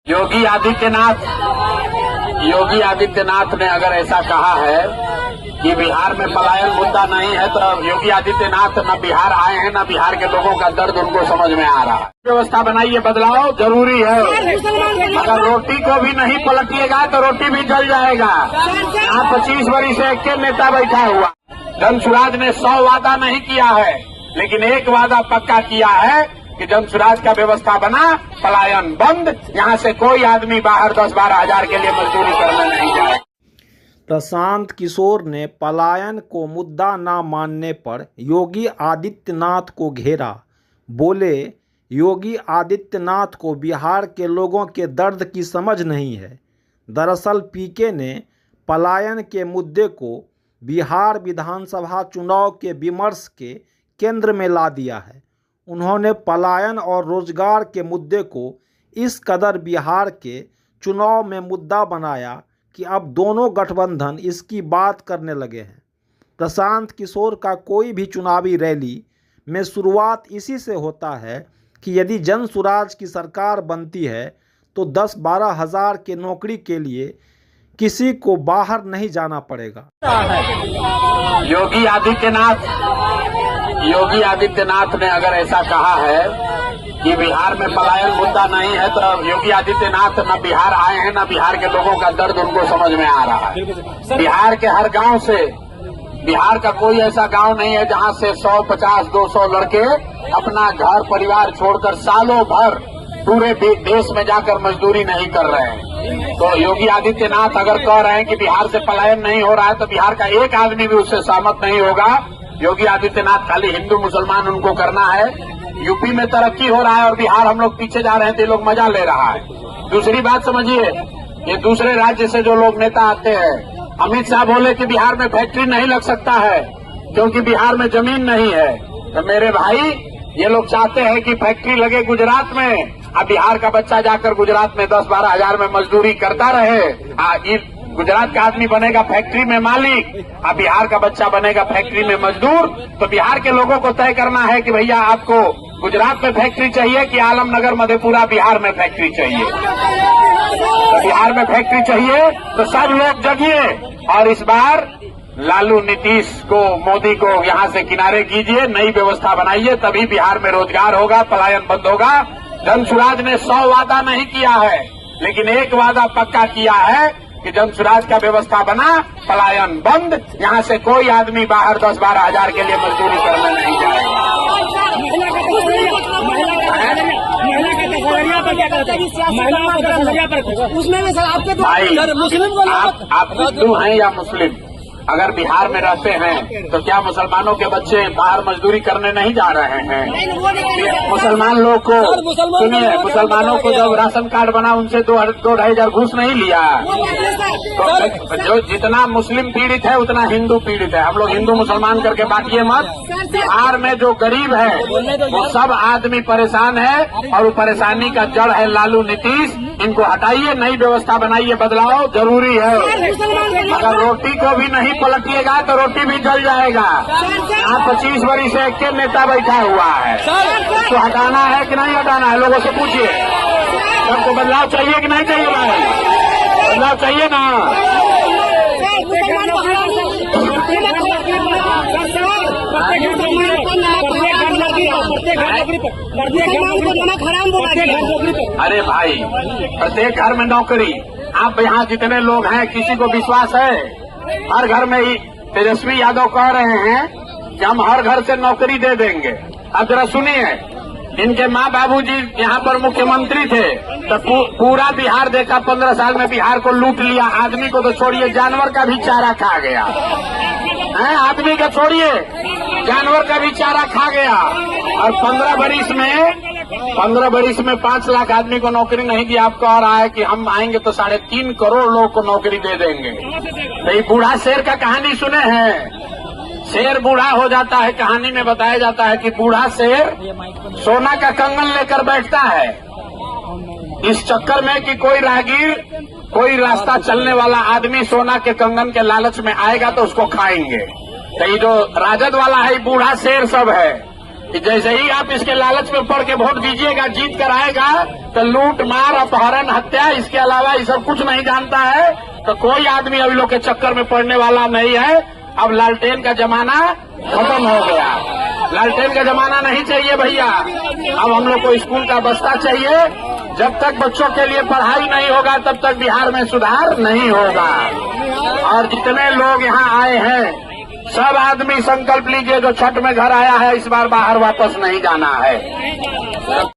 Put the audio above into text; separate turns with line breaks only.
योगी आदित्यनाथ ने अगर ऐसा कहा है कि बिहार में पलायन मुद्दा नहीं है, तो योगी आदित्यनाथ न बिहार आए हैं, न बिहार के लोगों का दर्द उनको समझ में आ रहा है। व्यवस्था बनाइए, बदलाव जरूरी है। अगर रोटी को भी नहीं पलटिएगा तो रोटी भी जल जाएगा। यहाँ 25 वर्ष से एक नेता बैठा हुआ। जनसुराज ने 100 वादा नहीं किया है, लेकिन एक वादा पक्का किया है कि जनसुराज का व्यवस्था बना, पलायन बंद, यहाँ से कोई आदमी बाहर 10-12 हजार के लिए मजदूरी करने नहीं जाए।
प्रशांत किशोर ने पलायन को मुद्दा न मानने पर योगी आदित्यनाथ को घेरा। बोले, योगी आदित्यनाथ को बिहार के लोगों के दर्द की समझ नहीं है। दरअसल पीके ने पलायन के मुद्दे को बिहार विधानसभा चुनाव के विमर्श के केंद्र में ला दिया है। उन्होंने पलायन और रोजगार के मुद्दे को इस कदर बिहार के चुनाव में मुद्दा बनाया कि अब दोनों गठबंधन इसकी बात करने लगे हैं। प्रशांत किशोर का कोई भी चुनावी रैली में शुरुआत इसी से होता है कि यदि जनसुराज की सरकार बनती है तो 10-12 हजार के नौकरी के लिए किसी को बाहर नहीं जाना पड़ेगा।
योगी आदित्यनाथ ने अगर ऐसा कहा है कि बिहार में पलायन मुद्दा नहीं है, तो योगी आदित्यनाथ न बिहार आए हैं, न बिहार के लोगों का दर्द उनको समझ में आ रहा है। बिहार के हर गांव से, बिहार का कोई ऐसा गांव नहीं है जहां से 100, 50, 200 लड़के अपना घर परिवार छोड़कर सालों भर पूरे देश में जाकर मजदूरी नहीं कर रहे हैं। तो योगी आदित्यनाथ अगर कह रहे हैं कि बिहार से पलायन नहीं हो रहा है, तो बिहार का एक आदमी भी उससे सहमत नहीं होगा। योगी आदित्यनाथ खाली हिंदू मुसलमान उनको करना है। यूपी में तरक्की हो रहा है और बिहार हम लोग पीछे जा रहे हैं, तो ये लोग मजा ले रहा है। दूसरी बात समझिए, ये दूसरे राज्य से जो लोग नेता आते हैं, अमित शाह बोले कि बिहार में फैक्ट्री नहीं लग सकता है क्योंकि बिहार में जमीन नहीं है। तो मेरे भाई, ये लोग चाहते हैं कि फैक्ट्री लगे गुजरात में, अब बिहार का बच्चा जाकर गुजरात में 10-12 हजार में मजदूरी करता रहे। गुजरात का आदमी बनेगा फैक्ट्री में मालिक, अब बिहार का बच्चा बनेगा फैक्ट्री में मजदूर। तो बिहार के लोगों को तय करना है कि भैया आपको गुजरात में फैक्ट्री चाहिए कि आलमनगर मधेपुरा बिहार में फैक्ट्री चाहिए। तो बिहार में फैक्ट्री चाहिए तो सब लोग जगिए और इस बार लालू, नीतीश को, मोदी को यहां से किनारे कीजिए, नई व्यवस्था बनाइए, तभी बिहार में रोजगार होगा, पलायन बंद होगा। जनसुराज ने 100 वादा नहीं किया है, लेकिन एक वादा पक्का किया है कि जनसुराज का व्यवस्था बना, पलायन बंद, यहाँ से कोई आदमी बाहर 10-12 हजार के लिए मजदूरी करने नहीं जाएगा।
उसमें भी सर आपके
आप हिंदू हैं या मुस्लिम? अगर बिहार में रहते हैं तो क्या मुसलमानों के बच्चे बाहर मजदूरी करने नहीं जा रहे हैं? मुसलमान लोग को सुनिए, मुसलमानों को जब राशन कार्ड बना उनसे 2-2.5 हजार घूस नहीं लिया। तो जो जितना मुस्लिम पीड़ित है उतना हिंदू पीड़ित है। हम लोग हिंदू मुसलमान करके बांटिए मत। बिहार में जो गरीब है वो सब आदमी परेशान है और वो परेशानी का जड़ है लालू, नीतीश। इनको हटाइए, नई व्यवस्था बनाइए, बदलाव जरूरी है। अगर रोटी को भी नहीं पलटिएगा तो रोटी भी जल जाएगा। यहाँ 25 वर्ष से एक नेता बैठा हुआ है, तो हटाना है कि नहीं हटाना है? लोगों से पूछिए, सबको बदलाव चाहिए कि नहीं चाहिए? भाई बदलाव चाहिए ना? अरे भाई, प्रत्येक घर में नौकरी। आप यहाँ जितने लोग हैं, किसी को विश्वास है? हर घर में ही तेजस्वी यादव कह रहे हैं कि हम हर घर से नौकरी दे देंगे। अब जरा सुनिए, इनके माँ बाबूजी यहाँ पर मुख्यमंत्री थे तो पूरा बिहार देखा, 15 साल में बिहार को लूट लिया। आदमी को तो छोड़िए, जानवर का भी चारा खा गया है। आदमी का छोड़िए, जानवर का भी चारा खा गया। और 15 बरिस में 5 लाख आदमी को नौकरी नहीं दी। आप कह रहा है कि हम आएंगे तो 3.5 करोड़ लोग को नौकरी दे देंगे। तो ये बूढ़ा शेर का कहानी सुने हैं? शेर बूढ़ा हो जाता है, कहानी में बताया जाता है कि बूढ़ा शेर सोना का कंगन लेकर बैठता है इस चक्कर में कि कोई राहगीर, कोई रास्ता चलने वाला आदमी सोना के कंगन के लालच में आएगा तो उसको खाएंगे। तो ये जो राजद वाला है, बूढ़ा शेर सब है। कि जैसे ही आप इसके लालच में पड़ के वोट दीजिएगा, जीत कर आएगा तो लूट मार अपहरण हत्या, इसके अलावा ये सब कुछ नहीं जानता है, तो कोई आदमी अभी लोग के चक्कर में पड़ने वाला नहीं है। अब लालटेन का जमाना खत्म हो गया, लालटेन का जमाना नहीं चाहिए भैया। अब हम लोग को स्कूल का बस्ता चाहिए। जब तक बच्चों के लिए पढ़ाई नहीं होगा तब तक बिहार में सुधार नहीं होगा। और जितने लोग यहाँ आए हैं सब आदमी संकल्प लीजिए, जो छठ में घर आया है इस बार बाहर वापस नहीं जाना है।